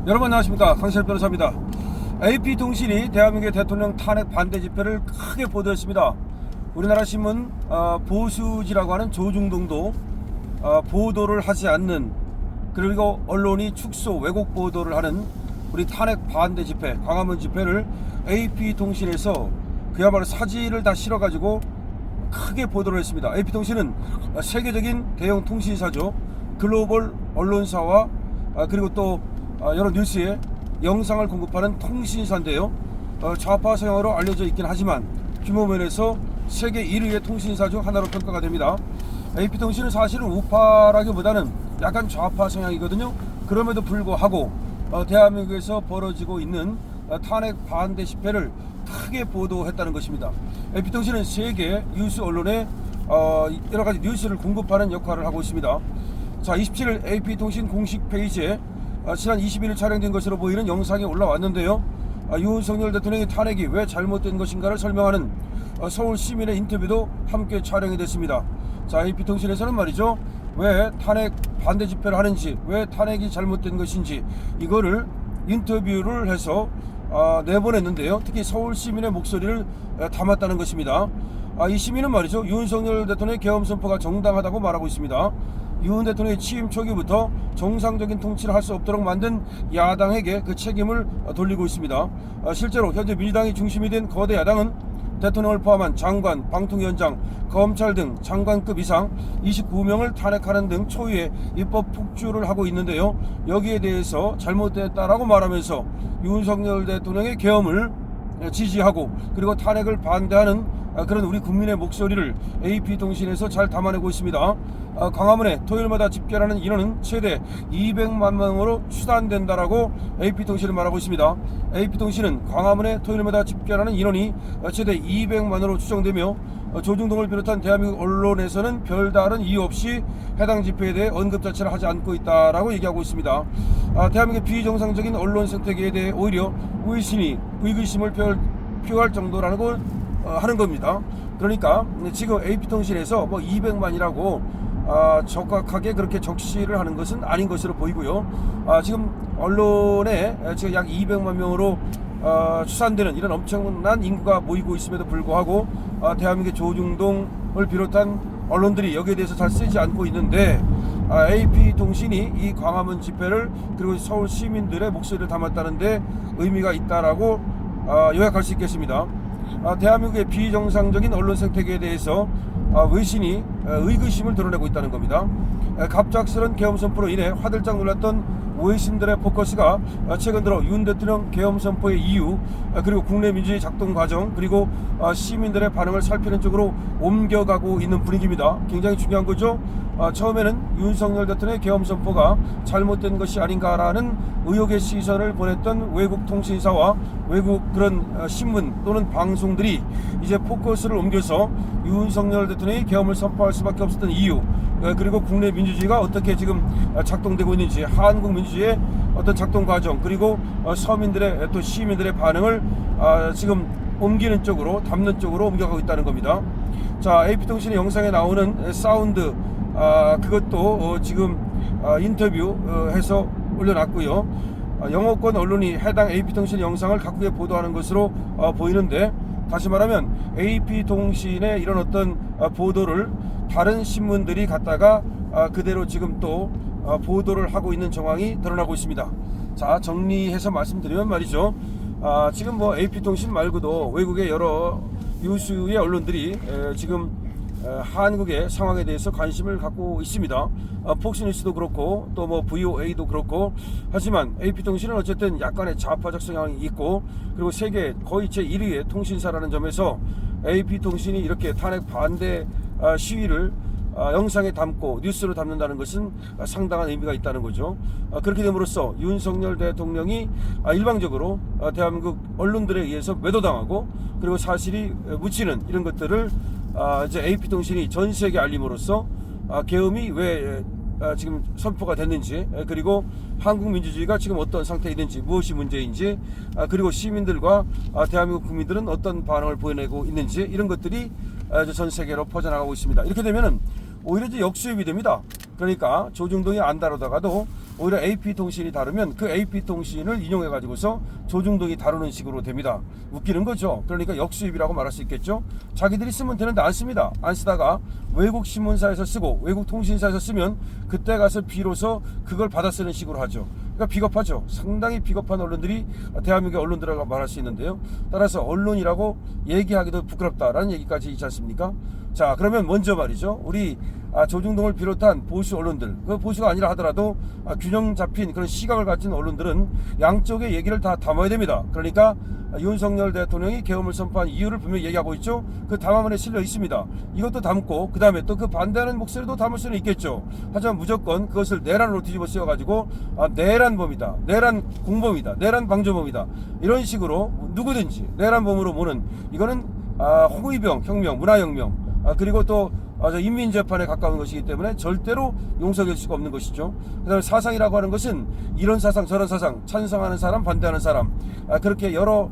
여러분 안녕하십니까, 강철 변호사입니다. AP통신이 대한민국의 대통령 탄핵 반대 집회를 크게 보도했습니다. 우리나라 신문 보수지라고 하는 조중동도 보도를 하지 않는, 그리고 언론이 축소 왜곡 보도를 하는 우리 탄핵 반대 집회, 광화문 집회를 AP통신에서 그야말로 사진을 다 실어가지고 크게 보도를 했습니다. AP통신은 세계적인 대형 통신사죠. 글로벌 언론사와 그리고 또 여러 뉴스에 영상을 공급하는 통신사인데요. 좌파 성향으로 알려져 있긴 하지만 규모 면에서 세계 1위의 통신사 중 하나로 평가가 됩니다. AP통신은 사실은 우파라기보다는 약간 좌파 성향이거든요. 그럼에도 불구하고 대한민국에서 벌어지고 있는 탄핵 반대 집회를 크게 보도했다는 것입니다. AP통신은 세계 유수 언론에 여러가지 뉴스를 공급하는 역할을 하고 있습니다. 자, 27일 AP통신 공식 페이지에 지난 21일 촬영된 것으로 보이는 영상이 올라왔는데요. 윤석열 대통령의 탄핵이 왜 잘못된 것인가를 설명하는 서울 시민의 인터뷰도 함께 촬영이 됐습니다. 자, AP통신에서는 말이죠, 왜 탄핵 반대 집회를 하는지, 왜 탄핵이 잘못된 것인지 이거를 인터뷰를 해서 내보냈는데요. 특히 서울 시민의 목소리를 담았다는 것입니다. 이 시민은 말이죠, 윤석열 대통령의 계엄 선포가 정당하다고 말하고 있습니다. 윤 대통령의 취임 초기부터 정상적인 통치를 할 수 없도록 만든 야당에게 그 책임을 돌리고 있습니다. 실제로 현재 민주당이 중심이 된 거대 야당은 대통령을 포함한 장관, 방통위원장, 검찰 등 장관급 이상 29명을 탄핵하는 등 초유의 입법 폭주를 하고 있는데요. 여기에 대해서 잘못됐다라고 말하면서 윤석열 대통령의 계엄을 지지하고 그리고 탄핵을 반대하는 그런 우리 국민의 목소리를 AP통신에서 잘 담아내고 있습니다. 광화문에 토요일마다 집결하는 인원은 최대 200만 명으로 추산된다라고 AP통신은 말하고 있습니다. AP통신은 광화문에 토요일마다 집결하는 인원이 최대 200만으로 추정되며 조중동을 비롯한 대한민국 언론에서는 별다른 이유 없이 해당 집회에 대해 언급 자체를 하지 않고 있다라고 얘기하고 있습니다. 대한민국의 비정상적인 언론 선택에 대해 오히려 의구심을 표할 정도라는 걸 하는 겁니다. 그러니까 지금 AP통신에서 200만이라고 적확하게 그렇게 적시를 하는 것은 아닌 것으로 보이고요. 지금 언론에 지금 약 200만 명으로 추산되는 이런 엄청난 인구가 모이고 있음에도 불구하고 대한민국의 조중동을 비롯한 언론들이 여기에 대해서 잘 쓰지 않고 있는데, AP통신이 이 광화문 집회를 그리고 서울 시민들의 목소리를 담았다는데 의미가 있다라고 요약할 수 있겠습니다. 대한민국의 비정상적인 언론 생태계에 대해서 의구심을 드러내고 있다는 겁니다. 갑작스런 계엄 선포로 인해 화들짝 놀랐던 외신들의 포커스가 최근 들어 윤 대통령 계엄 선포의 이유, 그리고 국내 민주주의 작동 과정, 그리고 시민들의 반응을 살피는 쪽으로 옮겨가고 있는 분위기입니다. 굉장히 중요한 거죠. 처음에는 윤석열 대통령의 계엄 선포가 잘못된 것이 아닌가라는 의혹의 시선을 보냈던 외국 통신사와 외국 그런 신문 또는 방송들이 이제 포커스를 옮겨서 윤석열 대통령이 계엄을 선포할 수밖에 없었던 이유, 그리고 국내 민주주의가 어떻게 지금 작동되고 있는지, 한국 민주주의의 어떤 작동 과정, 그리고 서민들의 또 시민들의 반응을 지금 옮기는 쪽으로, 담는 쪽으로 옮겨가고 있다는 겁니다. 자, AP통신의 영상에 나오는 사운드, 그것도 지금 인터뷰해서 올려놨고요. 영어권 언론이 해당 AP통신 영상을 각국에 보도하는 것으로 보이는데, 다시 말하면 AP통신의 이런 어떤 보도를 다른 신문들이 갖다가 그대로 지금 또 보도를 하고 있는 정황이 드러나고 있습니다. 자, 정리해서 말씀드리면 말이죠, 지금 AP통신 말고도 외국의 여러 유수의 언론들이 지금 한국의 상황에 대해서 관심을 갖고 있습니다. 폭스뉴스도 그렇고 또 VOA도 그렇고, 하지만 AP통신은 어쨌든 약간의 좌파적 성향이 있고, 그리고 세계 거의 제1위의 통신사라는 점에서 AP통신이 이렇게 탄핵 반대 시위를 영상에 담고 뉴스로 담는다는 것은 상당한 의미가 있다는 거죠. 그렇게 됨으로써 윤석열 대통령이 일방적으로 대한민국 언론들에 의해서 매도당하고, 그리고 사실이 묻히는 이런 것들을 이제 AP통신이 전 세계에 알림으로써 계엄이 왜 지금 선포가 됐는지, 그리고 한국 민주주의가 지금 어떤 상태에 있는지, 무엇이 문제인지, 그리고 시민들과 대한민국 국민들은 어떤 반응을 보여내고 있는지, 이런 것들이 전 세계로 퍼져나가고 있습니다. 이렇게 되면은 오히려 이제 역수입이 됩니다. 그러니까 조중동이 안 다루다가도 오히려 AP통신이 다루면 그 AP통신을 인용해 가지고서 조중동이 다루는 식으로 됩니다. 웃기는 거죠. 그러니까 역수입이라고 말할 수 있겠죠. 자기들이 쓰면 되는데 안 씁니다. 안 쓰다가 외국 신문사에서 쓰고 외국 통신사에서 쓰면 그때 가서 비로소 그걸 받아 쓰는 식으로 하죠. 그러니까 비겁하죠. 상당히 비겁한 언론들이 대한민국의 언론들이라고 말할 수 있는데요. 따라서 언론이라고 얘기하기도 부끄럽다라는 얘기까지 있지 않습니까? 자, 그러면 먼저 말이죠. 우리 조중동을 비롯한 보수 언론들, 그 보수가 아니라 하더라도 균형 잡힌 그런 시각을 가진 언론들은 양쪽의 얘기를 다 담아야 됩니다. 그러니까 윤석열 대통령이 계엄을 선포한 이유를 분명히 얘기하고 있죠. 그 담화문에 실려 있습니다. 이것도 담고 그 다음에 또 그 반대하는 목소리도 담을 수는 있겠죠. 하지만 무조건 그것을 내란으로 뒤집어 쓰여가지고 내란범이다, 내란 공범이다, 내란 방조범이다, 이런 식으로 누구든지 내란범으로 모는, 이거는 홍위병 혁명, 문화혁명, 그리고 또 인민재판에 가까운 것이기 때문에 절대로 용서될 수가 없는 것이죠. 그 다음에 사상이라고 하는 것은 이런 사상 저런 사상, 찬성하는 사람 반대하는 사람, 그렇게 여러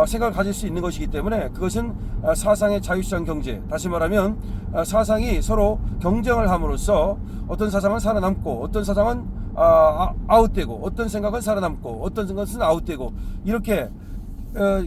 생각을 가질 수 있는 것이기 때문에 그것은 사상의 자유시장 경제, 다시 말하면 사상이 서로 경쟁을 함으로써 어떤 사상은 살아남고 어떤 사상은 아웃되고 어떤 생각은 살아남고 어떤 것은 아웃되고, 이렇게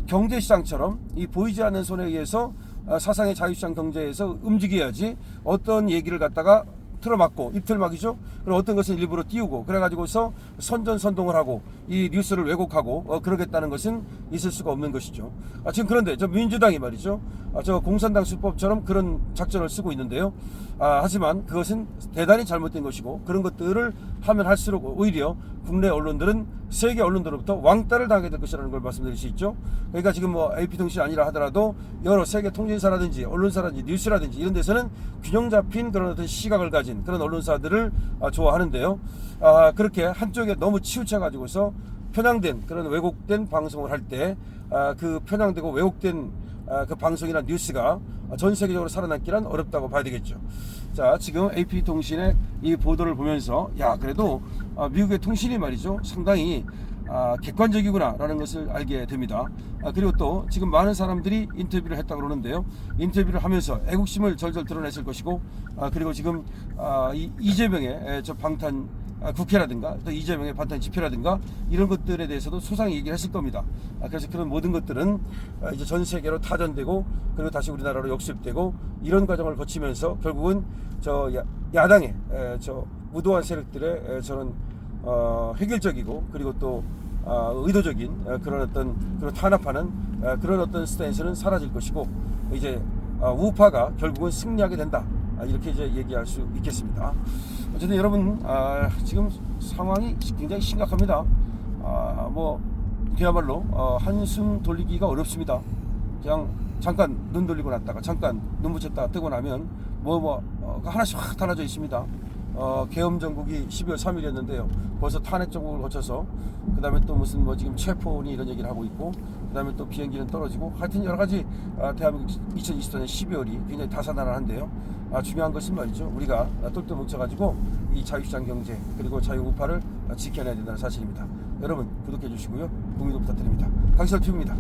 경제시장처럼 이 보이지 않는 손에 의해서 사상의 자유시장 경제에서 움직여야지 어떤 얘기를 갖다가 틀어막고 입틀막이죠. 그리고 어떤 것은 일부러 띄우고 그래가지고서 선전선동을 하고 이 뉴스를 왜곡하고 그러겠다는 것은 있을 수가 없는 것이죠. 지금 그런데 저 민주당이 말이죠, 저 공산당 수법처럼 그런 작전을 쓰고 있는데요. 하지만 그것은 대단히 잘못된 것이고, 그런 것들을 하면 할수록 오히려 국내 언론들은 세계 언론들로부터 왕따를 당하게 될 것이라는 걸 말씀드릴 수 있죠. 그러니까 지금 뭐 AP통신이 아니라 하더라도 여러 세계 통신사라든지 언론사라든지 뉴스라든지 이런 데서는 균형 잡힌 그런 어떤 시각을 가진 그런 언론사들을 좋아하는데요. 그렇게 한쪽에 너무 치우쳐 가지고서 편향된 그런 왜곡된 방송을 할 때 그 편향되고 왜곡된 그 방송이나 뉴스가 전 세계적으로 살아남기란 어렵다고 봐야 되겠죠. 자, 지금 AP통신의 이 보도를 보면서 그래도 미국의 통신이 말이죠, 상당히 객관적이구나 라는 것을 알게 됩니다. 그리고 또 지금 많은 사람들이 인터뷰를 했다고 그러는데요. 인터뷰를 하면서 애국심을 절절 드러냈을 것이고, 그리고 지금 이재명의 저 방탄 국회라든가 또 이재명의 반탄 집회라든가 이런 것들에 대해서도 소상히 얘기를 했을 겁니다. 그래서 그런 모든 것들은 이제 전 세계로 타전되고 그리고 다시 우리나라로 역습되고 이런 과정을 거치면서 결국은 저 야당의 저 무도한 세력들의 저는 획일적이고 그리고 또 의도적인 그런 어떤 그런 탄압하는 그런 어떤 스탠스는 사라질 것이고, 이제 우파가 결국은 승리하게 된다, 이렇게 이제 얘기할 수 있겠습니다. 어쨌든 여러분, 지금 상황이 굉장히 심각합니다. 뭐 그야말로 한숨 돌리기가 어렵습니다. 그냥 잠깐 눈 돌리고 났다가 잠깐 눈 붙였다가 뜨고 나면 하나씩 확 달라져 있습니다. 계엄 전국이 12월 3일이었는데요. 벌써 탄핵 전국을 거쳐서 그 다음에 또 무슨 지금 체포니 이런 얘기를 하고 있고, 그 다음에 또 비행기는 떨어지고, 하여튼 여러 가지 대한민국 2024년 12월이 굉장히 다사다난한데요. 중요한 것은 말이죠, 우리가 똘똘 뭉쳐가지고 이 자유시장 경제 그리고 자유우파를 지켜내야 된다는 사실입니다. 여러분 구독해 주시고요, 공유도 부탁드립니다. 강철TV입니다.